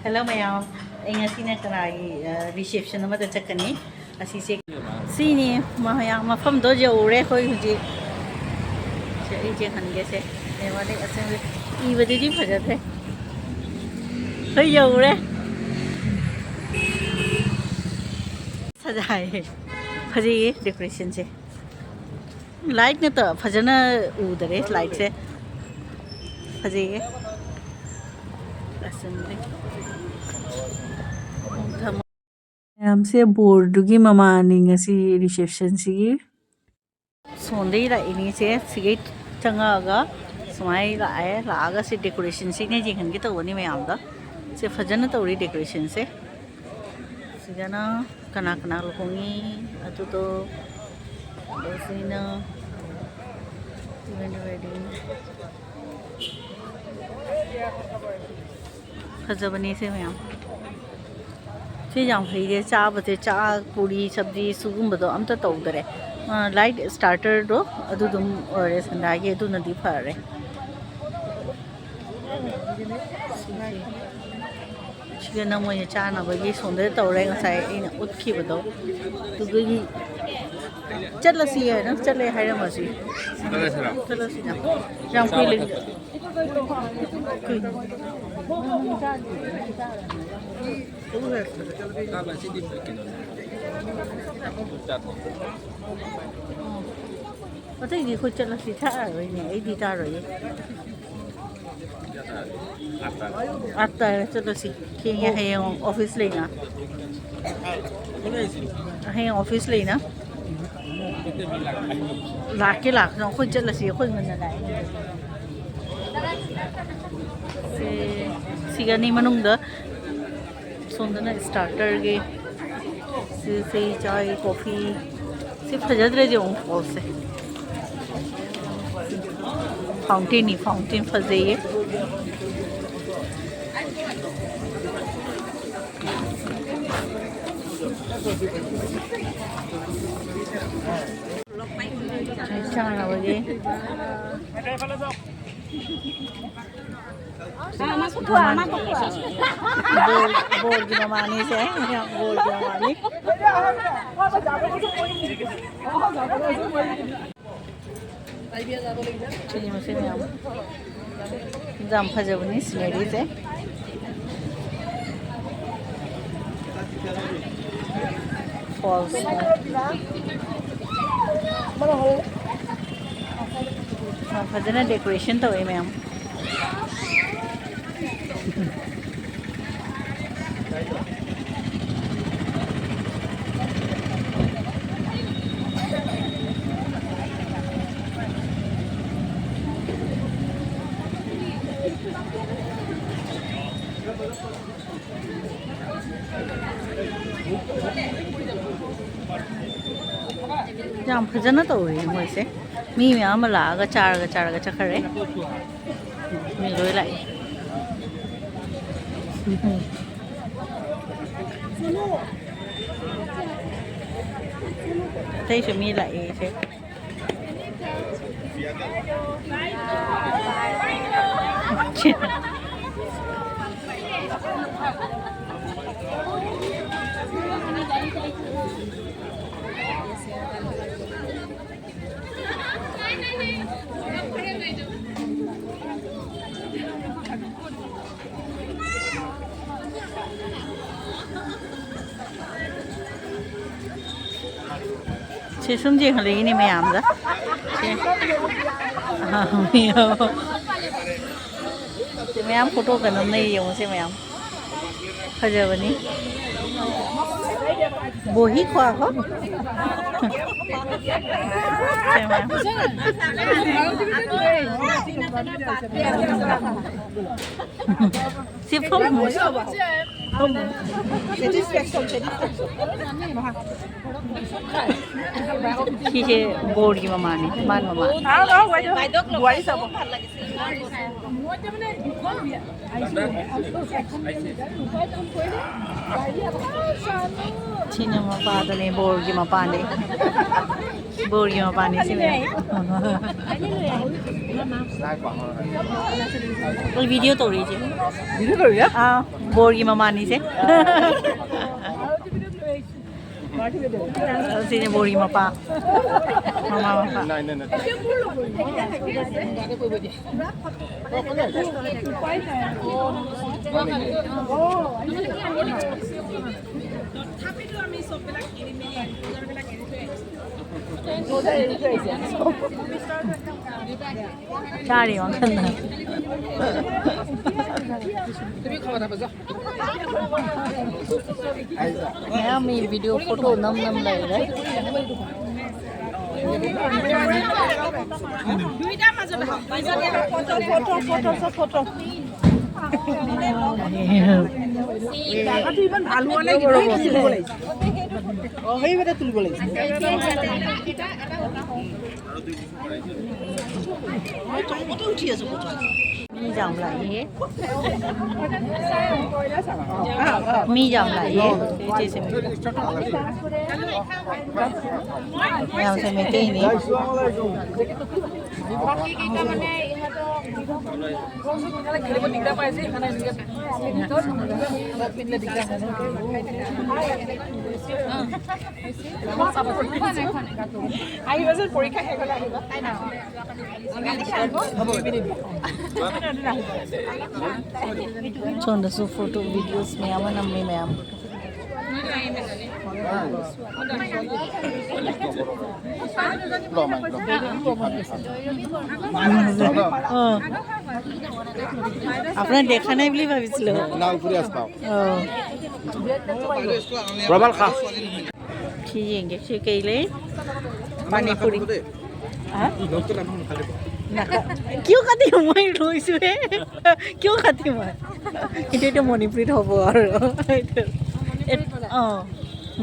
Hello mayam. Inga sina kanai reception nama tercakani. Asisi sini mayam mafam do je ure koi huji. Jadi je hange se. Emane asal ini baju ni baju tu. Koi je ure. Sajai. Baju ye decoration se. Light ni to baju na udare light se. Baju ye. Assembly. Yamse boardugi mamani ngasi reception sigi sonde la ini se sigi changa aga smai la ay la aga se decoration se ne jinghan ki tawani me amda se fajana tawri decoration se sigana kana kana lokongi atu to dosina event wedding fajabani se me am से जाम है चा बते चा पूरी सब्जी सुगुम बदो अम तो तौदरे light starter दो अदुदुम और संदागे अदु नदी फरे चिकन नमो ये चा ना बगी सोंदे तौरे ngसाई इन उतखी बदो दुगी चलसी है ना चले हायरा मसी चलसी ना जाम कोई 어떻게 이거 잘라서 타라고 이네 에디 타라고 아따 잘라서 그냥 해용 오피스 레이나 해용 오피스 레이나 라케 락 너 콘 잘라서 콘 만나라 सिगनी मनुंग सोंदना स्टार्टर के से चाय कॉफी सिर्फ फजद रहे जो फॉल से फाउंटेन फजे ये चाना बजे बोल की ममानी से बोल की ममानी चलिए मसे में हम जाम फजबनी स्मेरी से फॉल्स फजना डेकोरेशन तो वही में हम जाम फजना तो हुई मुझसे मी में आम लागा चार का चक्कर है मी रोई लाई thấy sự mi lại thế chị xuống gì hả lý này mẹ ảm đó chị mẹ ảm photo cần hôm nay dùng xem mẹ ảm bây giờ bên đi bố hít khoa không xem mẹ xem không không khi chế board की mama ni मान mama China mapa तो नहीं board की mapa नहीं Bor yung mapani si Ma'am. Video to rin siya. Video to rin? Bor yung mamani siya. Sini bor yung mapa. Mama mapa. Cari makan na. Maya may video photo nam lai right? Photo. Mi jam lại mi jam lại chị xem em xem mấy cái này Chonda so photo videos में आवा नम्मी में आम आपने देखा नहीं बिली भाभी चलो ना ऊपर आसपाव ओ प्रबल खा खींचेंगे शिकेले पानी पूरी हाँ क्यों खाती हूँ मैं रोज में क्यों खाती हूँ मैं इधर तो मणिपुरी हो और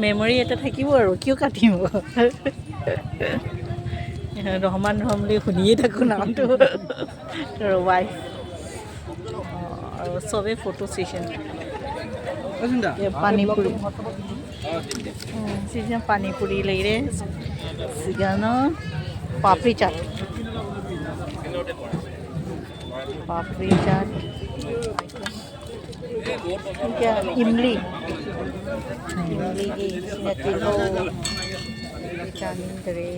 मेमोरी এটা থাকিব আৰু কিয় কাটিম ৰহমান ৰহমলি শুনিয়ে থাকো নামটো আৰু वाइफ और सबे फोटो सेशन ये पानी पूरी सीजन पानी पूरी ले रहे सीजन पापड़ी चाट क्या इमली की किलो चानी करे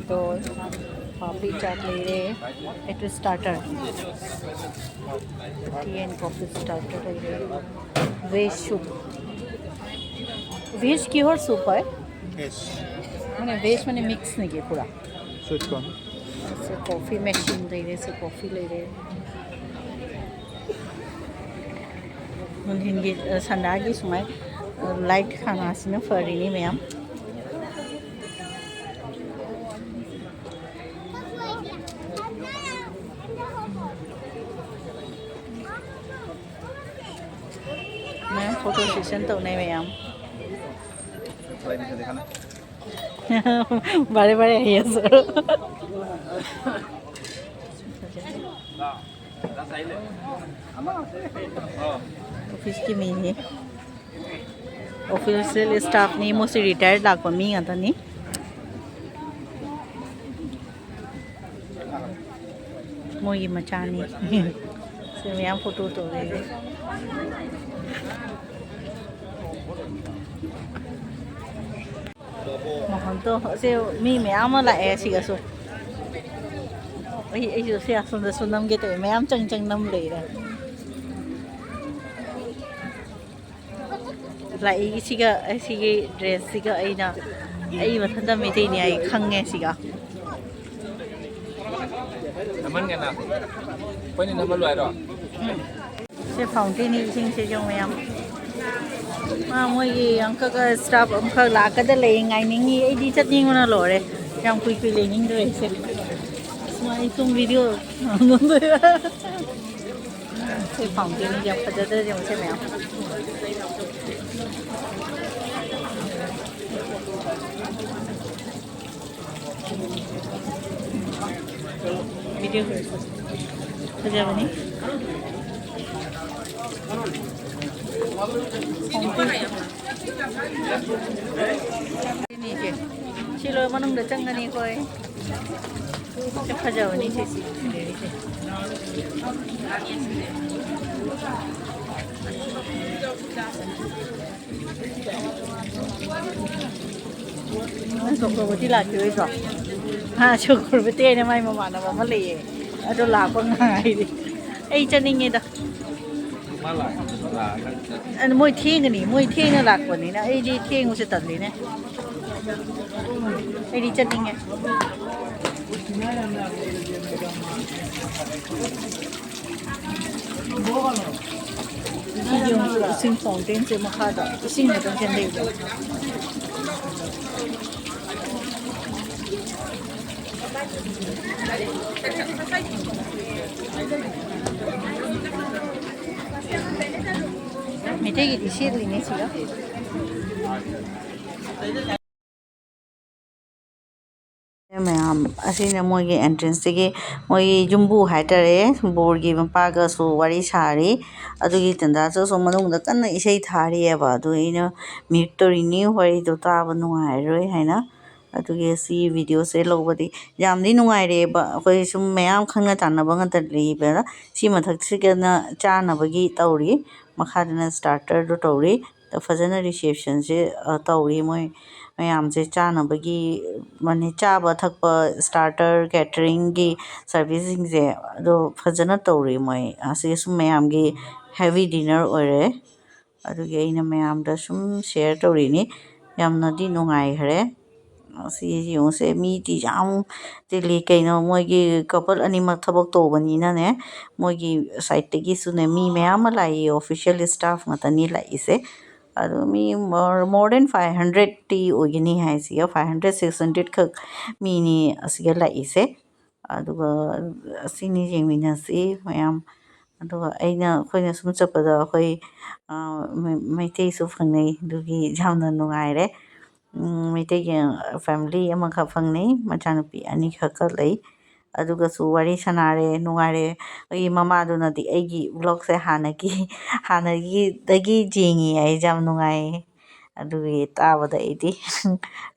तो पापड़ी चाट ले रहे it starter T and coffee starter ले रहे वेज सूप वेज की और सूप है मैंने वेज मैंने मिक्स नहीं किया पूरा से कॉफ़ी मशीन ले रहे से कॉफ़ी ले रहे हिंदी संडागी समय लाइट खाना आसिना फरीनी मैम मैं फोटो सेशन तो नहीं मैम बारे बारे है सर ऑफिस की मी है ऑफिशियल स्टाफ नहीं मोस्टली रिटायर्ड लाग मी आता नहीं मोगी मचानी से मैं फोटो तो मोहन तो से मी मैं लाए सिगसो जो से सुंदर सुनम के तो मैं चंग चंग नम ले रहा लाई सिगा सिगे ड्रेस सिगा अइना अइ मथंदा मेथई ने आई खंगे सिगा नमन गना पनी नंबर लय रो से फाउंटेन इसिंग से जो मैं मोई अंक का स्टाफ अंक लाकद ले ngai ningi ai di chat ning na lore yang kui kui le ning dre se mai tum video से फाउंटेन जब पता जब से मैं वीडियो कर सजा बनी नीचे ꯁꯤ ꯂꯣꯏ ꯃꯅꯨꯡꯗ ꯆꯪꯒꯅꯤ ꯑꯩꯈꯣꯏ ꯁꯤ ꯐꯖꯕꯅꯤ ꯁꯤ ꯁꯤꯅꯔꯤꯁꯦ ꯅꯪ ꯆꯣꯀ꯭ꯔꯣꯕꯇꯤ ꯂꯥꯛꯈꯤꯔꯣꯏꯗ꯭ꯔꯣ ꯆꯣꯀ꯭ꯔꯣꯕꯇꯤ ꯑꯩꯅ ꯃꯥꯏ ꯃꯃꯥꯟꯅꯕ ꯑꯃ ꯂꯩꯌꯦ ꯑꯗꯣ ꯂꯥꯛꯄ ꯉꯥꯏꯔꯤ ꯑꯩ ꯆꯠꯅꯤꯡꯉꯦꯗ ꯃꯣꯏ ꯊꯦꯡꯒꯅꯤ ꯃꯣꯏ ꯊꯦꯡꯅ ꯂꯥꯛꯄꯅꯤꯅ ꯑꯩꯗꯤ ꯊꯦꯡꯕꯁꯦ ꯇꯜꯂꯤꯅꯦ ꯑꯩꯗꯤ ꯆꯠꯅꯤꯡꯉꯦ ꯁꯤꯒꯤ ꯏꯁꯤꯡ ꯐꯥꯎꯟꯇꯦꯟꯁꯦ ꯃꯈꯥꯗ ꯏꯁꯤꯡ ꯉꯥꯛꯇꯪ ꯆꯦꯟꯊꯩꯕ ꯃꯩꯇꯩꯒꯤꯗꯤ ꯁꯦꯠꯂꯤꯅꯦ ꯁꯤꯒ ꯃꯌꯥꯝ ꯑꯁꯤꯅ ꯃꯣꯏꯒꯤ ꯑꯦꯟꯇ꯭ꯔꯦꯟꯁꯇꯒꯤ ꯃꯣꯏꯒꯤ ꯌꯨꯝꯕꯨ ꯍꯥꯏꯇꯥꯔꯦ ꯕꯣꯔꯒꯤ ꯃꯄꯥꯒꯁꯨ ꯋꯥꯔꯤ ꯁꯥꯔꯤ ꯑꯗꯨꯒꯤ ꯇꯟꯖꯥꯗꯁꯨ ꯃꯅꯨꯡꯗ ꯀꯟꯅ ꯏꯁꯩ ꯊꯥꯔꯤꯑꯕ ꯑꯗꯨ ꯑꯩꯅ ꯃ꯭ꯌꯨꯠ ꯇꯧꯔꯤꯅꯤ ꯋꯥꯔꯤꯗꯣ ꯇꯥꯕ ꯅꯨꯡꯉꯥꯏꯔꯣꯏ ꯍꯥꯏꯅ ꯑꯗꯨꯒꯤ ꯁꯤ ꯚꯤꯗꯤꯑꯣꯁꯦ ꯂꯧꯕꯗꯤ ꯌꯥꯝꯗꯤ ꯅꯨꯡꯉꯥꯏꯔꯦꯕ ꯑꯩꯈꯣꯏ ꯁꯨꯝ ꯃꯌꯥꯝ ꯈꯪꯅ ꯆꯥꯟꯅꯕ ꯉꯥꯛꯇ ꯂꯩꯕꯅ ꯁꯤ ꯃꯊꯛꯁꯤꯒꯅ ꯆꯥꯅꯕꯒꯤ ꯇꯧꯔꯤ ꯃꯈꯥꯗꯅ ꯁ꯭ꯇꯥꯔꯇꯔꯗꯨ ꯇꯧꯔꯤ ꯐꯖꯅ ꯔꯤꯁꯦꯞꯁꯟꯁꯦ ꯇꯧꯔꯤ ꯃꯣꯏ ꯃꯌꯥꯝꯁꯦ ꯆꯥꯅꯕꯒꯤ ꯃꯅꯤ ꯆꯥꯕ ꯊꯛꯄ ꯁ꯭ꯇꯥꯔꯇꯔ ꯀꯦꯇꯔꯤꯡꯒꯤ ꯁꯥꯔꯚꯤꯁꯁꯤꯡꯁꯦ ꯑꯗꯣ ꯐꯖꯅ ꯇꯧꯔꯤ ꯃꯣꯏ ꯑꯁꯤ ꯁꯨꯝ ꯃꯌꯥꯝꯒꯤ ꯍꯦꯚꯤ ꯗꯤꯅꯔ ꯑꯣꯏꯔꯦ ꯑꯗꯨꯒꯤ ꯑꯩꯅ ꯃꯌꯥꯝꯗ ꯁꯨꯝ ꯁꯦꯌꯔ ꯇꯧꯔꯤꯅꯤ ꯌꯥꯝꯅꯗꯤ ꯅꯨꯡꯉꯥꯏꯈ꯭ꯔꯦ ꯁꯤ ꯌꯦꯡꯉꯨꯁꯦ ꯃꯤꯗꯤ ꯌꯥꯝ ꯇꯤꯜꯂꯤ ꯀꯩꯅꯣ ꯃꯣꯏꯒꯤ ꯀꯄꯜ ꯑꯅꯤꯃꯛ ꯊꯕꯛ ꯇꯧꯕꯅꯤꯅꯅꯦ ꯃꯣꯏꯒꯤ ꯁꯥꯏꯠꯇꯒꯤꯁꯨꯅꯦ ꯃꯤ ꯃꯌꯥꯝ ꯑꯃ ꯂꯥꯛꯏ ꯑꯣꯐꯤꯁꯤꯌꯦꯜ ꯁ꯭ꯇꯥꯐ ꯉꯥꯛꯇꯅꯤ ꯂꯥꯛꯏꯁꯦ ꯑꯗꯣ ꯃꯤ ꯃꯣꯔ ꯗꯦꯟ 500ꯇꯤ ꯑꯣꯏꯒꯅꯤ ꯍꯥꯏꯁꯤꯒ 500-600 ꯈꯛ ꯃꯤꯅꯤ ꯑꯁꯤꯒ ꯂꯥꯛꯏꯁꯦ ꯑꯗꯨꯒ ꯑꯁꯤꯅꯤ ꯌꯦꯡꯃꯤꯟꯅꯁꯤ ꯃꯌꯥꯝ ꯑꯗꯨꯒ ꯑꯩꯈꯣꯏꯅ ꯁꯨꯝ ꯆꯠꯄꯗ ꯑꯩꯈꯣꯏ ꯃꯩꯇꯩꯁꯨ ꯐꯪꯅꯩ ꯑꯗꯨꯒꯤ ꯌꯥꯝꯅ ꯅꯨꯡꯉꯥꯏꯔꯦ ꯃꯩꯇꯩꯒꯤ ꯐꯦꯃꯤꯂꯤ ꯑꯃꯈꯛ ꯐꯪꯅꯩ ꯃꯆꯥꯅꯨꯄꯤ ꯑꯅꯤꯈꯛꯀ ꯂꯩ ꯑꯗꯨꯒꯁꯨ ꯋꯥꯔꯤ ꯁꯥꯟꯅꯔꯦ ꯅꯨꯡꯉꯥꯏꯔꯦ ꯑꯩꯒꯤ ꯃꯃꯥꯗꯨꯅꯗꯤ ꯑꯩꯒꯤ ꯕ꯭ꯂꯣꯛꯁꯦ ꯍꯥꯟꯅꯒꯤꯗꯒꯤ ꯌꯦꯡꯉꯤ ꯑꯩꯁꯦ ꯌꯥꯝ ꯅꯨꯡꯉꯥꯏꯌꯦ ꯑꯗꯨꯒꯤ ꯇꯥꯕꯗ ꯑꯩꯗꯤ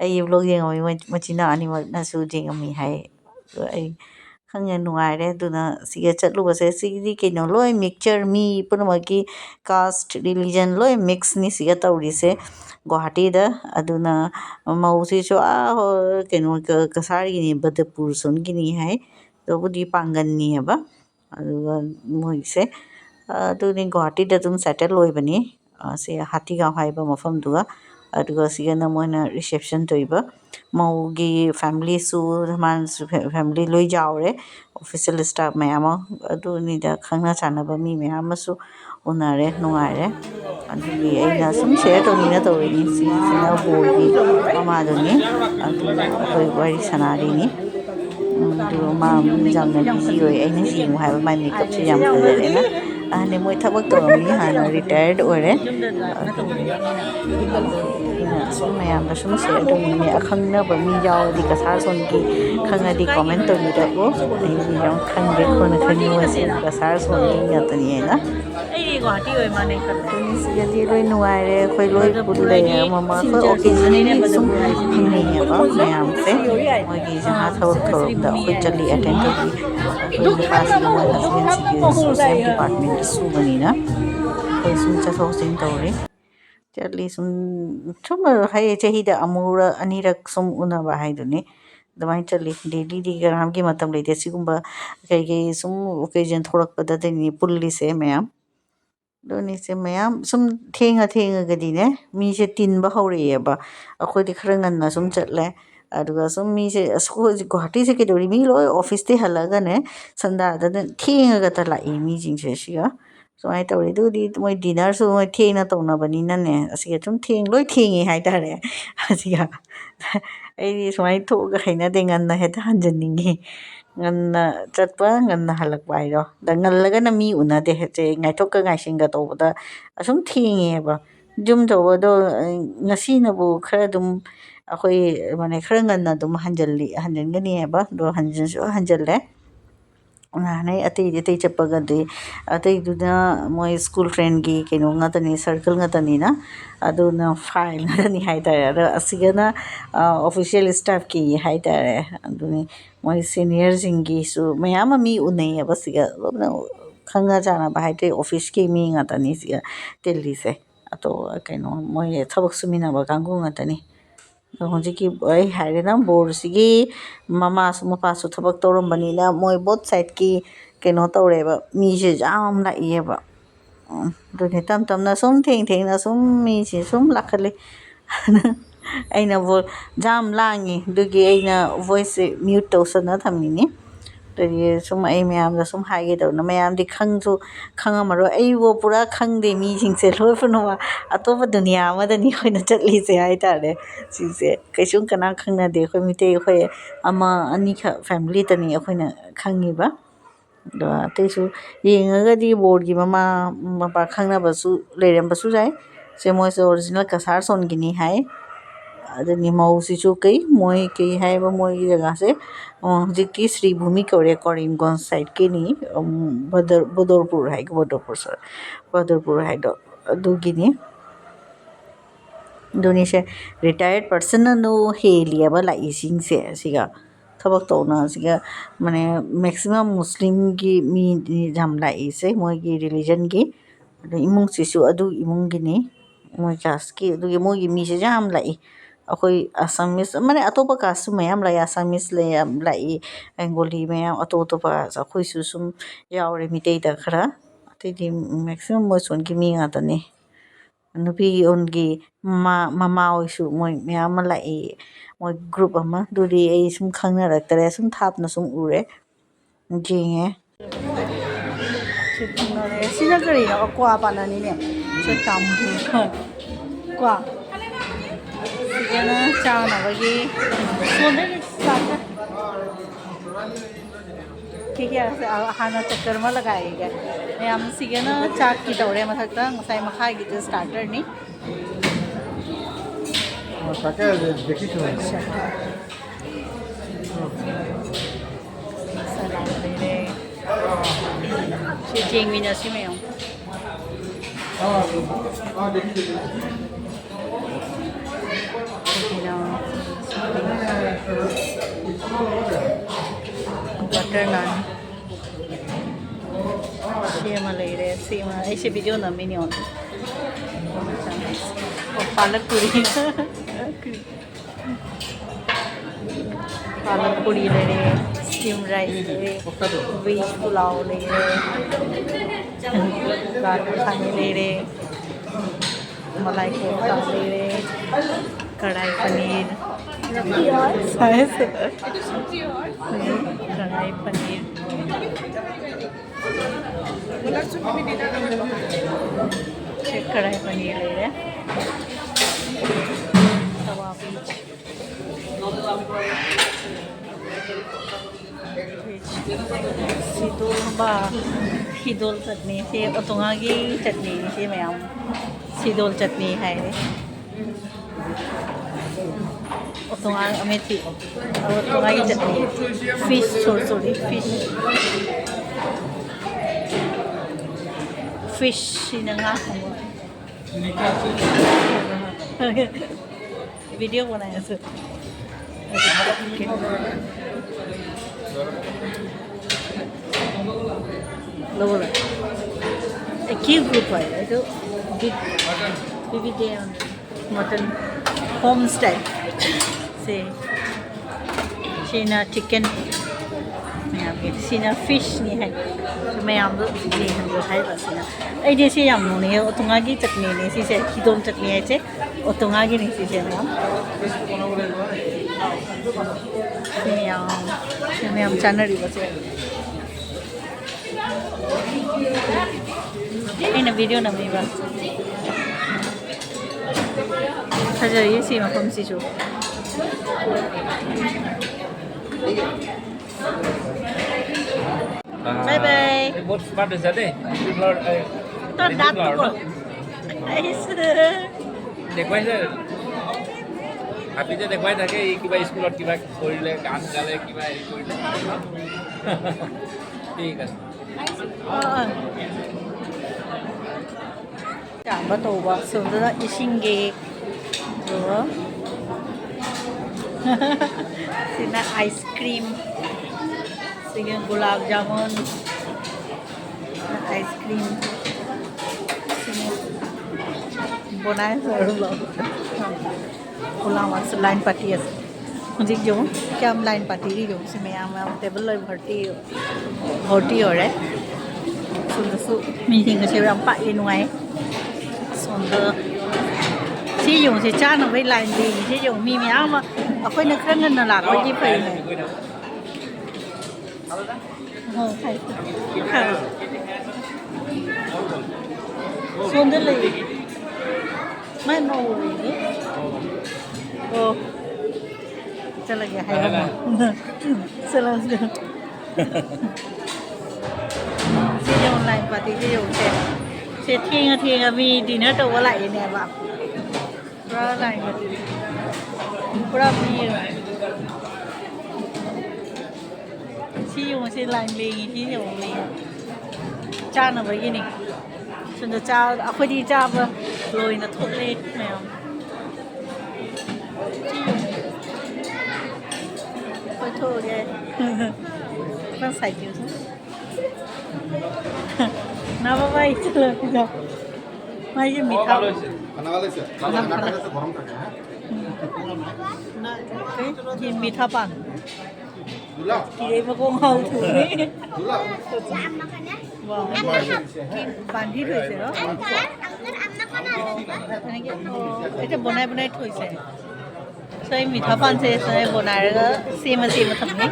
ꯑꯩꯒꯤ ꯕ꯭ꯂꯣꯛ ꯌꯦꯡꯉꯝꯃꯤ ꯃꯆꯤꯟ ꯏꯅꯥꯎ ꯑꯅꯤꯃꯛꯅꯁꯨ ꯌꯦꯡꯉꯝꯃꯤ ꯍꯥꯏ ꯑꯗꯣ ꯑꯩ ꯈꯪꯉꯦ ꯅꯨꯡꯉꯥꯏꯔꯦ ꯑꯗꯨꯅ ꯁꯤꯒ ꯆꯠꯂꯨꯕꯁꯦ ꯁꯤꯒꯤꯗꯤ ꯀꯩꯅꯣ ꯂꯣꯏ ꯃꯤꯛꯆꯔ ꯃꯤ ꯄꯨꯝꯅꯃꯛꯀꯤ ꯀꯥꯁꯠ ꯔꯤꯂꯤꯖꯟ ꯂꯣꯏ ꯃꯤꯛꯁꯅꯤ ꯁꯤꯒ ꯇꯧꯔꯤꯁꯦ ꯒꯨꯋꯥꯍꯥꯇꯤꯗ ꯑꯗꯨꯅ ꯃꯧꯁꯤꯁꯨ ꯀꯩꯅꯣ ꯀꯁꯥꯔꯒꯤꯅꯤ ꯕꯗꯄꯨꯔ ꯁꯣꯟꯒꯤꯅꯤ ꯍꯥꯏ ꯇꯧꯕꯨꯗꯤ ꯄꯥꯡꯒꯟꯅꯤꯑꯕ ꯑꯗꯨꯒ ꯃꯣꯏꯁꯦ ꯑꯗꯨꯅꯤ ꯒꯨꯋꯥꯍꯥꯇꯤꯗ ꯑꯗꯨꯝ ꯁꯦꯇꯜ ꯑꯣꯏꯕꯅꯤ ꯁꯤ ꯍꯥꯊꯤꯒꯥꯎ ꯍꯥꯏꯕ ꯃꯐꯝꯗꯨꯒ ꯑꯗꯨꯒ ꯁꯤꯒꯅ ꯃꯣꯏꯅ ꯔꯤꯁꯦꯞꯁꯟ ꯇꯧꯔꯤꯕ ꯃꯧꯒꯤ ꯐꯦꯃꯤꯂꯤꯁꯨ ꯃꯥꯅꯁꯨ ꯐꯦꯃꯤꯂꯤ ꯂꯣꯏ ꯌꯥꯎꯔꯦ ꯑꯣꯐꯤꯁꯤꯌꯦꯜ ꯁ꯭ꯇꯥꯐ ꯃꯌꯥꯝ ꯑꯃ ꯑꯗꯨꯅꯤꯗ ꯈꯪꯅ ꯆꯥꯟꯅꯕ ꯃꯤ ꯃꯌꯥꯝ ꯑꯃꯁꯨ ꯎꯅꯔꯦ ꯅꯨꯡꯉꯥꯏꯔꯦ ꯑꯗꯨꯒꯤ ꯑꯩꯅ ꯁꯨꯝ ꯁꯦꯌꯔ ꯇꯧꯅꯤꯡꯅ ꯇꯧꯔꯤꯅꯤ ꯁꯤꯁꯤꯅ ꯕꯣꯔꯒꯤ ꯃꯃꯥꯗꯨꯅꯤ ꯑꯗꯨ ꯑꯩꯈꯣꯏ ꯋꯥꯔꯤ ꯁꯥꯟꯅꯔꯤꯅꯤ ꯑꯗꯨꯒ ꯃꯥ ꯌꯥꯝꯅ ꯕꯤꯖꯤ ꯑꯣꯏ ꯑꯩꯅꯁꯨ ꯌꯦꯡꯉꯨ ꯍꯥꯏꯕ ꯃꯥꯏ ꯃꯦꯀꯞꯁꯦ ꯌꯥꯝ ꯐꯖꯔꯦꯅ ꯑꯍꯟꯗꯤ ꯃꯣꯏ ꯊꯕꯛ ꯇꯧꯔꯝꯃꯤ ꯍꯥꯟꯅ ꯔꯤꯇꯥꯌꯔഡ് ꯑꯣꯏꯔꯦ ꯑꯩꯅ ꯁꯨꯝ ꯃꯌꯥꯝꯗ ꯁꯨꯝ ꯁꯦꯌꯔ ꯇꯧꯅꯤꯡꯉꯦ ꯑꯈꯪꯅꯕ ꯃꯤ ꯌꯥꯎꯔꯗꯤ ꯀꯁꯥꯔ ꯁꯣꯟꯒꯤ ꯈꯪꯉꯗꯤ ꯀꯣꯃꯦꯟ ꯇꯧꯕꯤꯔꯛꯎ ꯑꯩꯗꯤ ꯌꯥꯝ ꯈꯪꯗꯦ ꯈꯣꯏꯅ ꯈꯪꯉꯤ ꯃꯣꯏꯁꯦ ꯀꯁꯥꯔ ꯁꯣꯟꯒꯤ ꯉꯥꯛꯇꯅꯤ ꯍꯥꯏꯅ ꯑꯗꯨꯅꯤ ꯁꯤꯗꯗꯤ ꯂꯣꯏ ꯅꯨꯡꯉꯥꯏꯔꯦ ꯑꯩꯈꯣꯏ ꯂꯣꯏ ꯄꯨꯜꯂꯦ ꯑꯃꯃ ꯑꯩꯈꯣꯏ ꯑꯣꯀꯦꯖꯟꯅꯤ ꯁꯨꯝ ꯐꯪꯅꯩꯌꯦꯕ ꯃꯌꯥꯝꯁꯦ ꯃꯣꯏꯒꯤ ꯖꯍꯥ ꯊꯕꯛ ꯊꯧꯔꯝꯗ ꯑꯩꯈꯣꯏ ꯆꯠꯂꯤ ꯑꯦꯇꯦꯟ ꯇꯧꯕꯤ ꯑꯩꯈꯣꯏ ꯅꯨꯄꯥꯁꯤꯅ ꯃꯣꯏ ꯍꯁꯕꯦꯟꯁꯤꯒꯤ ꯁꯣꯁꯤꯌꯦꯜ ꯗꯤꯄꯥꯔꯠꯃꯦꯟꯇ ꯁꯨꯕꯅꯤꯅ ꯑꯩꯈꯣꯏ ꯁꯨꯝ ꯆꯠꯊꯣꯛ ꯆꯠꯁꯤꯟ ꯇꯧꯔꯤ ꯆꯠꯂꯤ ꯁꯨꯝ ꯆꯍꯤꯗ ꯑꯅꯤꯔꯛ ꯁꯨꯝ ꯎꯅꯕ ꯍꯥꯏꯗꯨꯅꯤ ꯑꯗꯨꯃꯥꯏꯅ ꯆꯠꯂꯤ ꯗꯦꯂꯤꯗꯤ ꯀꯅꯥꯝꯒꯤ ꯃꯇꯝ ꯂꯩꯇꯦ ꯁꯤꯒꯨꯝꯕ ꯀꯩ ꯁꯨꯝ ꯑꯣꯀꯦꯖꯟ ꯊꯣꯛꯂꯛꯄꯗꯅꯤ ꯄꯨꯜꯂꯤꯁꯦ ꯃꯌꯥꯝ ꯑꯗꯨꯅꯤꯁꯦ ꯃꯌꯥꯝ ꯁꯨꯝ ꯊꯦꯡꯉꯒꯗꯤꯅꯦ ꯃꯤꯁꯦ ꯇꯤꯟꯕ ꯍꯧꯔꯛꯑꯦꯕ ꯑꯩꯈꯣꯏꯗꯤ ꯈꯔ ꯉꯟꯅ ꯁꯨꯝ ꯆꯠꯂꯦ ꯑꯗꯨꯒ ꯁꯨꯝ ꯃꯤꯁꯦ ꯍꯧꯖꯤꯛ ꯒꯨꯋꯥꯍꯥꯇꯤꯁꯦ ꯀꯩꯗꯧꯔꯤ ꯃꯤ ꯂꯣꯏ ꯑꯣꯐꯤꯁꯇꯩ ꯍꯜꯂꯒꯅꯦ ꯁꯟꯗꯥꯗꯅ ꯊꯦꯡꯉꯒꯇ ꯂꯥꯛꯏ ꯃꯤꯁꯤꯡꯁꯦ ꯁꯤꯒ ꯁꯨꯃꯥꯏꯅ ꯇꯧꯔꯤ ꯑꯗꯨꯗꯤ ꯃꯣꯏ ꯗꯤꯅꯔꯁꯨ ꯃꯣꯏ ꯊꯦꯡꯅ ꯇꯧꯅꯕꯅꯤꯅꯅꯦ ꯑꯁꯤꯒ ꯁꯨꯝ ꯂꯣꯏ ꯊꯦꯡꯉꯦ ꯍꯥꯏꯇꯥꯔꯦ ꯑꯁꯤꯒ ꯑꯩꯗꯤ ꯁꯨꯃꯥꯏꯅ ꯊꯣꯛꯑꯒ ꯍꯩꯅꯗꯦ ꯉꯟꯅ ꯍꯦꯛꯇ ꯍꯟꯖꯟꯅꯤꯡꯉꯤ ꯉꯟꯅ ꯆꯠꯄ ꯉꯟꯅ ꯍꯜꯂꯛꯄ ꯍꯥꯏꯗꯣ ꯑꯗ ꯉꯜꯂꯒꯅ ꯃꯤ ꯎꯅꯗꯦ ꯉꯥꯏꯊꯣꯛꯀ ꯉꯥꯏꯁꯤꯟꯒ ꯇꯧꯕꯗ ꯑꯁꯨꯝ ꯊꯦꯡꯉꯦꯕ ꯖꯨꯝ ꯇꯧꯕꯗꯣ ꯉꯁꯤꯅꯕꯨ ꯈꯔ ꯑꯗꯨꯝ ꯑꯩꯈꯣꯏ ꯈꯔ ꯉꯟꯅ ꯑꯗꯨꯝ ꯍꯟꯖꯟꯒꯅꯤꯑꯕ ꯑꯗꯣ ꯍꯟꯖꯜꯂꯦ ꯅꯍꯥꯟꯅꯩ ꯑꯇꯩ ꯆꯠꯄꯒꯗꯤ ꯑꯇꯩꯗꯨꯅ ꯃꯣꯏ ꯁ꯭ꯀꯨꯜ ꯐ꯭ꯔꯦꯟꯒꯤ ꯀꯩꯅꯣ ꯉꯥꯛꯇꯅꯤ ꯁꯔꯀꯜ ꯉꯥꯛꯇꯅꯤꯅ ꯑꯗꯨꯅ ꯐꯥꯏꯜ ꯉꯥꯛꯇꯅꯤ ꯍꯥꯏꯇꯥꯔꯦ ꯑꯗꯣ ꯑꯁꯤꯒꯅ ꯑꯣꯐꯤꯁꯤꯌꯦꯜ ꯁ꯭ꯇꯥꯐꯀꯤ ꯍꯥꯏꯇꯥꯔꯦ ꯑꯗꯨꯅꯤ ꯃꯣꯏ ꯁꯦꯅꯤꯌꯔꯁꯤꯡꯒꯤꯁꯨ ꯃꯌꯥꯝ ꯑꯃ ꯃꯤ ꯎꯅꯩꯌꯦꯕ ꯁꯤꯒ ꯂꯣꯏꯅ ꯈꯪꯅ ꯆꯥꯟꯅꯕ ꯍꯥꯏꯇꯥꯔꯦ ꯑꯣꯐꯤꯁꯀꯤ ꯃꯤ ꯉꯥꯛꯇꯅꯤ ꯁꯤꯒ ꯇꯤꯜꯂꯤꯁꯦ ꯑꯇꯣꯞ ꯀꯩꯅꯣ ꯃꯣꯏ ꯊꯕꯛ ꯁꯨꯃꯤꯟꯅꯕ ꯀꯥꯡꯕꯨ ꯉꯥꯛꯇꯅꯤ ꯑꯗꯣ ꯍꯧꯖꯤꯛꯀꯤ ꯑꯩ ꯍꯥꯏꯔꯦꯅ ꯕꯣꯔꯗꯁꯤꯒꯤ ꯃꯃꯥꯁꯨ ꯃꯄꯥꯁꯨ ꯊꯕꯛ ꯇꯧꯔꯝꯕꯅꯤꯅ ꯃꯣꯏ ꯕꯣꯠ ꯁꯥꯏꯠꯀꯤ ꯀꯩꯅꯣ ꯇꯧꯔꯦꯕ ꯃꯤꯁꯦ ꯌꯥꯝ ꯂꯥꯛꯏꯑꯕ ꯑꯗꯨꯅꯤ ꯇꯞ ꯇꯞꯅ ꯁꯨꯝ ꯊꯦꯡꯅ ꯁꯨꯝ ꯃꯤꯁꯦ ꯁꯨꯝ ꯂꯥꯛꯈꯠꯂꯤ ꯑꯩꯅ ꯌꯥꯝ ꯂꯥꯡꯉꯤ ꯑꯗꯨꯒꯤ ꯑꯩꯅ ꯚꯣꯏꯁꯁꯦ ꯃ꯭ꯌꯨꯠ ꯇꯧꯁꯟꯅ ꯊꯝꯃꯤꯅꯤ ꯑꯗꯒꯤ ꯁꯨꯝ ꯑꯩ ꯃꯌꯥꯝꯗ ꯁꯨꯝ ꯍꯥꯏꯒꯦ ꯇꯧꯕꯅ ꯃꯌꯥꯝꯗꯤ ꯈꯪꯉꯝꯃꯔꯣꯏ ꯑꯩꯕꯨ ꯄꯨꯔꯥ ꯈꯪꯗꯦ ꯃꯤꯁꯤꯡꯁꯦ ꯂꯣꯏꯅꯃꯛ ꯑꯇꯣꯞꯄ ꯗꯨꯅꯤꯌꯥ ꯑꯃꯗꯅꯤ ꯑꯩꯈꯣꯏꯅ ꯆꯠꯂꯤꯁꯦ ꯍꯥꯏꯇꯥꯔꯦ ꯁꯤꯁꯦ ꯀꯩꯁꯨꯝ ꯀꯅꯥ ꯈꯪꯅꯗꯦ ꯑꯩꯈꯣꯏ ꯃꯤꯇꯩ ꯑꯩꯈꯣꯏ ꯑꯃ ꯑꯅꯤꯈꯛ ꯐꯦꯃꯤꯂꯤꯇꯅꯤ ꯑꯩꯈꯣꯏꯅ ꯈꯪꯉꯤꯕ ꯑꯗꯣ ꯑꯇꯩꯁꯨ ꯌꯦꯡꯉꯒꯗꯤ ꯕꯣꯔꯒꯤ ꯃꯃꯥ ꯃꯄꯥ ꯈꯪꯅꯕꯁꯨ ꯂꯩꯔꯝꯕꯁꯨ ꯌꯥꯏ ꯁꯦ ꯃꯣꯏꯁꯦ ꯑꯣꯔꯤꯖꯤꯅꯦꯜ ꯀꯁꯥꯔ ꯁꯣꯟꯒꯤꯅꯤ ꯍꯥꯏ ꯑꯗꯨꯅꯤ ꯃꯧꯁꯤꯁꯨ ꯃꯣꯏ ꯀꯩ ꯍꯥꯏꯕ ꯃꯣꯏꯒꯤ ꯖꯒꯥꯁꯦ ꯍꯧꯖꯤꯛꯇꯤ ꯁ꯭ꯔꯤ ꯚꯨꯃꯤ ꯀꯧꯔꯦ ꯀꯣꯔꯤꯝꯒꯣꯟ ꯁꯥꯏꯠꯀꯤꯅꯤ ꯕꯗꯔꯄꯨꯔ ꯍꯥꯏ ꯕꯗꯔꯄꯨꯔ ꯍꯥꯏꯗꯣ ꯑꯗꯨꯒꯤꯅꯤ ꯑꯗꯨꯅꯤꯁꯦ ꯔꯤꯇꯥꯌꯔꯠ ꯄꯔꯁꯟꯅ ꯍꯦꯜꯂꯤꯑꯕ ꯂꯥꯛꯏꯁꯤꯡꯁꯦ ꯁꯤꯒ ꯊꯕꯛ ꯇꯧꯅ ꯁꯤꯒ ꯃꯥꯅꯦ ꯃꯦꯛꯁꯤꯃꯝ ꯃꯨꯁꯂꯤꯝꯒꯤ ꯃꯤ ꯌꯥꯝ ꯂꯥꯛꯏꯁꯦ ꯃꯣꯏꯒꯤ ꯔꯤꯂꯤꯖꯟꯒꯤ ꯑꯗ ꯏꯃꯨꯡꯁꯤꯁꯨ ꯑꯗꯨ ꯏꯃꯨꯡꯒꯤꯅꯤ ꯃꯣꯏ ꯀꯥꯁꯀꯤ ꯑꯗꯨꯒꯤ ꯃꯣꯏꯒꯤ ꯃꯤꯁꯦ ꯌꯥꯝ ꯂꯥꯛꯏ ꯑꯩꯈꯣꯏ ꯑꯁꯥꯃꯤꯁ ꯃꯥꯅꯦ ꯑꯇꯣꯞꯄ ꯀꯥꯁꯁꯨ ꯃꯌꯥꯝ ꯂꯥꯛꯏ ꯑꯁꯥꯃꯤꯁ ꯌꯥꯝ ꯂꯥꯛꯏ ꯕꯦꯡꯒꯣꯂꯤ ꯃꯌꯥꯝ ꯑꯇꯣꯞꯄ ꯑꯩꯈꯣꯏꯁꯨ ꯁꯨꯝ ꯌꯥꯎꯔꯦ ꯃꯤꯇꯩꯗ ꯈꯔ ꯑꯇꯩꯗꯤ ꯃꯦꯛꯁꯤꯃꯝ ꯃꯣꯏ ꯁꯣꯟꯒꯤ ꯃꯤ ꯉꯥꯛꯇꯅꯤ ꯅꯨꯄꯤ ꯑꯣꯟꯒꯤ ꯃꯃꯥ ꯍꯣꯏꯁꯨ ꯃꯣꯏ ꯃꯌꯥꯝ ꯑꯃ ꯂꯥꯛꯏ ꯃꯣꯏ ꯒ꯭ꯔꯨꯞ ꯑꯃ ꯑꯗꯨꯗꯤ ꯑꯩ ꯁꯨꯝ ꯈꯪꯅꯔꯛꯇꯔꯦ ꯁꯨꯝ ꯊꯥꯞꯅ ꯁꯨꯝ ꯎꯔꯦ ꯌꯦꯡꯉꯦ ꯁꯤꯅ ꯀꯔꯤꯅꯣ ꯀ꯭ꯋꯥ ꯄꯥꯟꯅꯅꯤꯅꯦ ꯇꯥꯝꯕꯨ ꯀ꯭ꯋꯥ ꯁꯤꯒꯅ ꯆꯥꯅꯕꯒꯤ ꯍꯥꯟꯅ ꯆꯛꯀꯔ ꯑꯃ ꯂꯒꯥꯏꯒꯦ ꯃꯌꯥꯝ ꯁꯤꯒꯅ ꯆꯥꯛꯀꯤ ꯇꯧꯔꯦ ꯃꯊꯛꯇ ꯉꯁꯥꯏ ꯃꯈꯥꯒꯤꯗ ꯁ꯭ꯇꯥꯔꯇꯔꯅꯤ ꯁꯂꯥꯗ ꯂꯩꯔꯦ ꯁꯤ ꯌꯦꯡꯃꯤꯟꯅꯁꯤ ꯃꯌꯥꯝ बटर नान सेम लेरे सेम ऐसे वीडियो नमी नहीं होती पालक पूरी ले रहे स्टीम राइस ले रहे वेज पुलाव ले रहे खाने ले रहे मलाई कोफ्ता ले रहे कढ़ाई पनीर कढ़ाई पनीर कढ़ाई पनीर ले रहे तवा बीच हिदोल चटनी से ओतोंगागी चटनी से मैम सिदोल चटनी है ओतोंगा अमेथी ओतोंगागी चटनी फिश सॉरी फिश इनंगा वीडियो बनाया सर लोला एक ग्रुप है तो मटन होम स्टाइल से सीना चिकन सीना फिश नहीं है मैं आम है बस ऐसे याम नहीं ओतोंगा की चटनी नहीं सी से हिदोम चटनी है से ओतोंगा की नहीं सी से मैम चानरी बस ऐना वीडियो नमीबा फजरी सी मफम सिसु bye bye What is that? तो दात को देखवाई सर आप इसे देखवाई था कि किबा स्कूल और किबा कोइले काम करे किबा कोइले ठीक है Chạm tàu vào xuống đó là sinh ghê rồi xin là ice cream xin là gulab jamun ice cream xin bonai rồi lo gulab jamun line party है मुझे जो क्या हम लाइन पार्टी की जो से मैं हम टेबल ले भर्ती हो रहा है सुंदर सु मीटिंग के सेवा पार्टी नुआई सुंदर सी dùng से cha nó với lại gì सी dùng mi mèo mà ở quên nó khăn nó là có gì phải này phải सुंदर लगी मैं नो रही ओ चला गया है चला गया से जो ऑनलाइन पार्टी से जो से thiên mi dinner đâu có lại nè bạn ra lại mà ra mi rồi si dùng sẽ lại mình si dùng mình cha nó với cái này xong rồi cha à phải đi cha vừa rồi nó thốt lên mèo phải thốt đi nó xài chịu thôi ना बाबा चलो जाओ मैं ये मीठा खाना वाले से खाना खाने से गरम करके ये मीठा पान दूल्हा ये में को हाउ थू नहीं दूल्हा वाह पान भी थोई से नो ऐसे बनाए थोई से सही मीठा पान से सही बनाए गा सेम थम्मे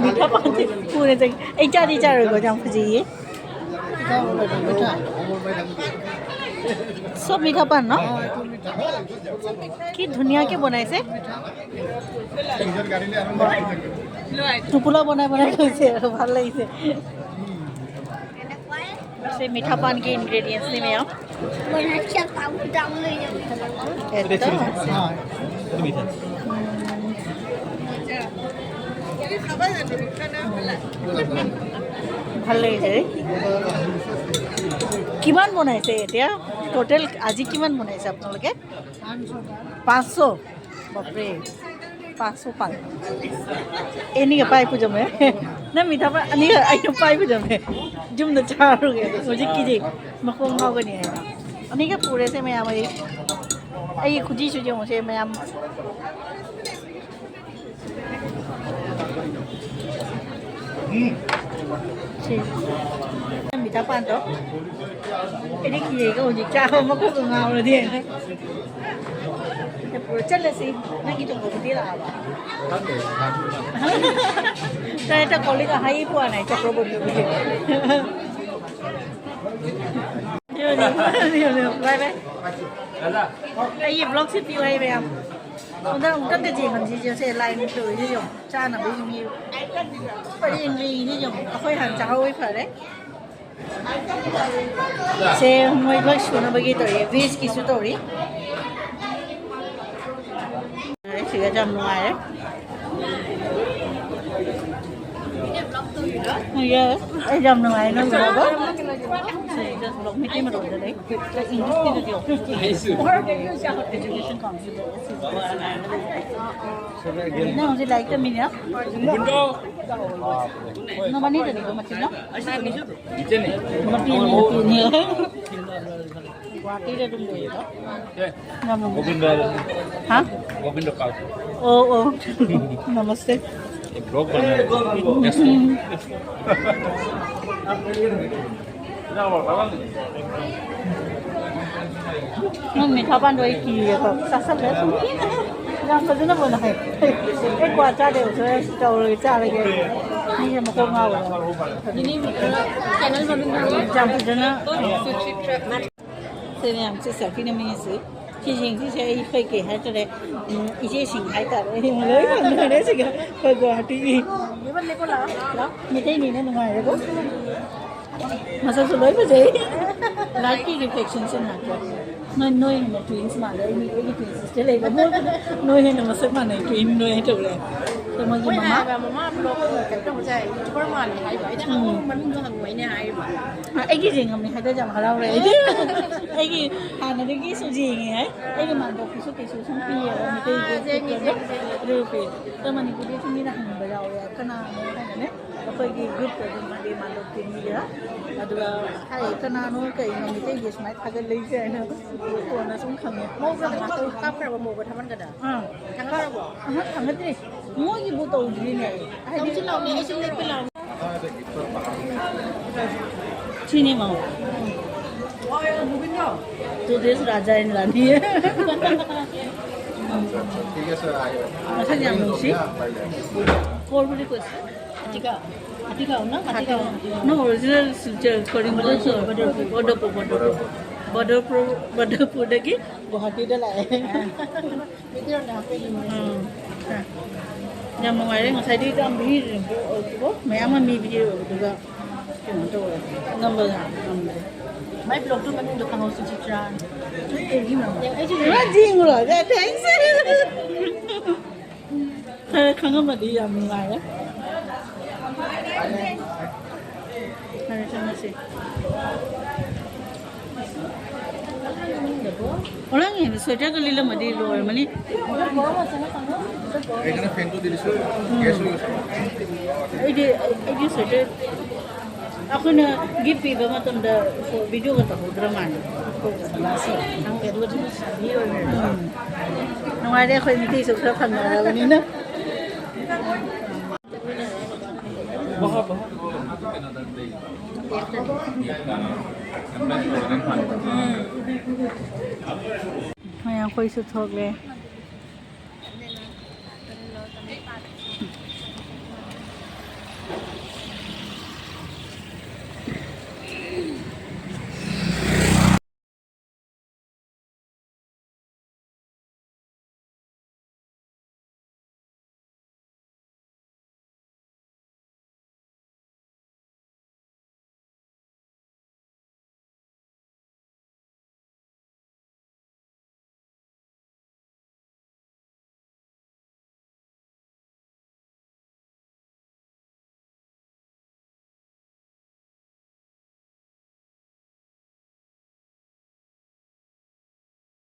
मीठा पान से पूरे तक एक जा रहे को जाम फजी ये सब मीठा पान ना कि दुनिया के बनाए से टुकुला बनाए कैसे ভাল লাগিছে से मीठा पान के इंग्रेडिएंट्स ने में आप ভাল লাগিছে কিমান বনাইছে এতিয়া টোটাল আজি কিমান বনাইছে আপোনালোকে 500 বাপৰে 500 पान ini ga pai pujam hai na mitha pa ani ga ai pai pujam hai jum na charu ge mujhe ki ji makong hau ga ni hai ani ga pure se मैं am ai khuji su jong se मैं am मीठा पान तो ini ki ga uji cha ma ko ngao rồi đi chất là gì? Nó chỉ trồng một tí là à? Đây ta có lý cả hai quả này chọc robot được gì? Nhiều bye bye. Ai vlog xếp view hay vậy em? Chúng ta cũng tất cả gì còn gì chưa sẽ like từ như dùng cha là bao nhiêu? Phải đi gì như dùng khơi hàng cháu ấy phải đấy. Sẽ mấy vlog xuống nó bagi tới vis kỹ số tới. Chị ra trong ngoài đấy. Iya, jam ngoài nó rồi đó. Chị ra vlog mấy cái mà đổi ra đấy. Cái English cái điều. Education concept. Nó không like cái mình nhá. Nó bán đi được không mà chị nó? नीचे नहीं Mà tiền nhiều. Guwahati ra đúng rồi đó. Govind Hả? Govind का Ô namaste. एक blog बना है nó मीठा पान rồi kỳ sắc sắc đấy đang có rất là buồn này cái quả cha đều rồi trầu rồi cha này kìa như mà cô ngao rồi ini channel mà mình làm cho nó thế này sẽ sẽ khi nào mình xử chương trình sẽ phải kể hay cho đấy ý chế sinh hay cả đấy mà lấy còn đấy gì cả phải Guwahati đi vấn đề có là đó như thế này nó ngoài đấy có mà sao lấy cái gì lấy cái reflection xem nào น้อยเห็นทวินส์มาเลยมีไอ้ทวินส์จะเลยแบบน้อยเห็นมาสักมาในทวินน้อยให้ถูกเลยแต่มากินมาม่าแบบมาม่าโปรกับต้องใช่ทุกคนมาเนี่ยหายไปแต่มันดูหังไว้เนี่ยหายไปไอ้กี่จริงครับนี่ให้ได้จำเขาเล่าเลยไอ้กี่หาในที่กี่สุจีไงไอ้กี่มันบอกพิสูจน์พิสูจน์ช่างปีอะไรไม่ได้เยอะเรื่องปีแต่มันนี่กูได้ที่นี่นะหังไปเราเลยขนาดนั้นเนี่ยअखोगी group तदे मालो किनिया अदुगा हाय कनानो कइनो मिते यस्माय थागल लैसे न कोना सम खंगे मो ब्रा तो काफ्रा बो मो बो थमन गदा थांगा रबो थांगदि मोगी बो तो उद्रि ने हाय दि लाव ने एसिन ले पिलाव चीनी माओ तो दिस राजा इन रानी है ठीक है सर आइए अच्छा जान सी और भी कुछ Atika una? Atika. No, original recording Border lagi Guwahati dah lah. Itu dah apa ini? Yang mengalir dengan saya dia ambil memang mi video juga. Cuma tu nombor. Mai blog tu mana dokang host citra. Gimana? Rajin lah, thanks. Kangen madi yang mengalir. Terima kasih. Orang ini sweater kali lah madi luar mana? এখানে fan তো দিছো gas হয়ে গেছে Ini sweater. Aku na gift iba macam dah video kata drama ni. Masih. Ang kedua tu video ni. Nang ada aku minta suka panggil ni na. May ako isutog le.